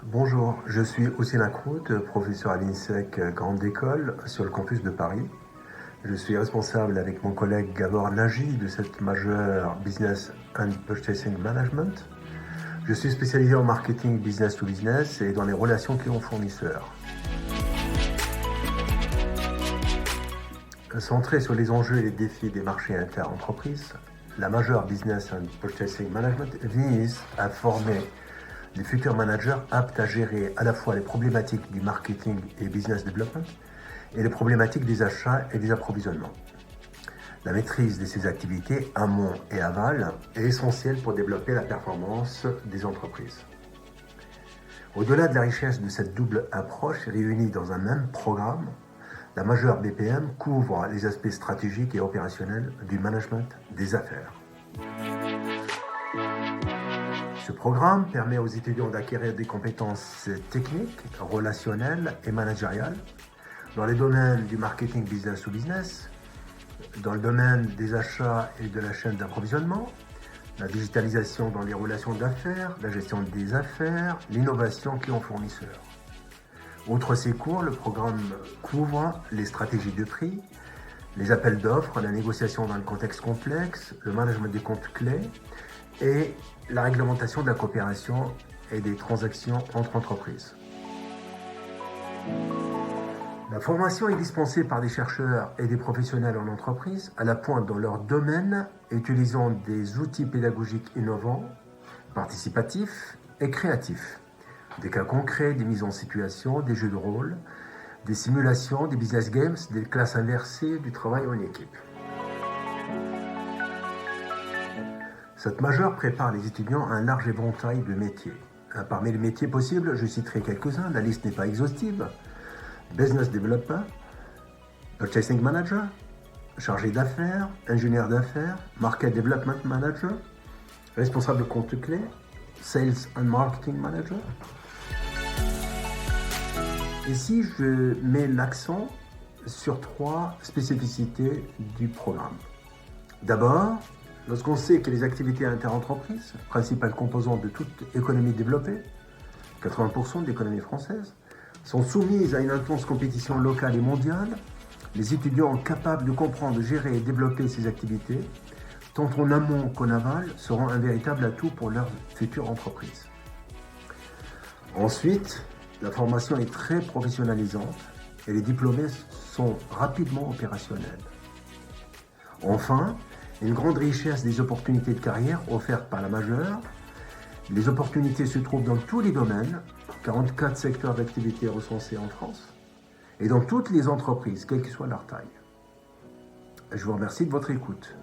Bonjour, je suis Houssine Akrout, professeur à l'INSEC Grande École sur le campus de Paris. Je suis responsable avec mon collègue Gabor Nagy de cette majeure Business and Purchasing Management. Je suis spécialisé en marketing business to business et dans les relations clients-fournisseurs. Centré sur les enjeux et les défis des marchés inter-entreprises, la majeure Business and Purchasing Management vise à former les futurs managers aptes à gérer à la fois les problématiques du marketing et business development et les problématiques des achats et des approvisionnements. La maîtrise de ces activités, amont et aval, est essentielle pour développer la performance des entreprises. Au-delà de la richesse de cette double approche réunie dans un même programme, la majeure BPM couvre les aspects stratégiques et opérationnels du management des affaires. Ce programme permet aux étudiants d'acquérir des compétences techniques, relationnelles et managériales dans les domaines du marketing business to business, dans le domaine des achats et de la chaîne d'approvisionnement, la digitalisation dans les relations d'affaires, la gestion des affaires, l'innovation client-fournisseur. Outre ces cours, le programme couvre les stratégies de prix, les appels d'offres, la négociation dans le contexte complexe, le management des comptes clés et la réglementation de la coopération et des transactions entre entreprises. La formation est dispensée par des chercheurs et des professionnels en entreprise à la pointe dans leur domaine, utilisant des outils pédagogiques innovants, participatifs et créatifs. Des cas concrets, des mises en situation, des jeux de rôle, des simulations, des business games, des classes inversées, du travail en équipe. Cette majeure prépare les étudiants à un large éventail de métiers. Parmi les métiers possibles, je citerai quelques-uns, la liste n'est pas exhaustive. Business Developer, Purchasing Manager, chargé d'affaires, ingénieur d'affaires, Market Development Manager, responsable de compte clé, Sales and Marketing Manager. Ici, je mets l'accent sur 3 spécificités du programme. D'abord, lorsqu'on sait que les activités interentreprises, principale composante de toute économie développée, 80% de l'économie française, sont soumises à une intense compétition locale et mondiale, les étudiants capables de comprendre, gérer et développer ces activités, tant en amont qu'en aval, seront un véritable atout pour leur future entreprise. Ensuite, la formation est très professionnalisante et les diplômés sont rapidement opérationnels. Enfin, une grande richesse des opportunités de carrière offertes par la majeure. Les opportunités se trouvent dans tous les domaines, 44 secteurs d'activité recensés en France, et dans toutes les entreprises, quelle que soit leur taille. Je vous remercie de votre écoute.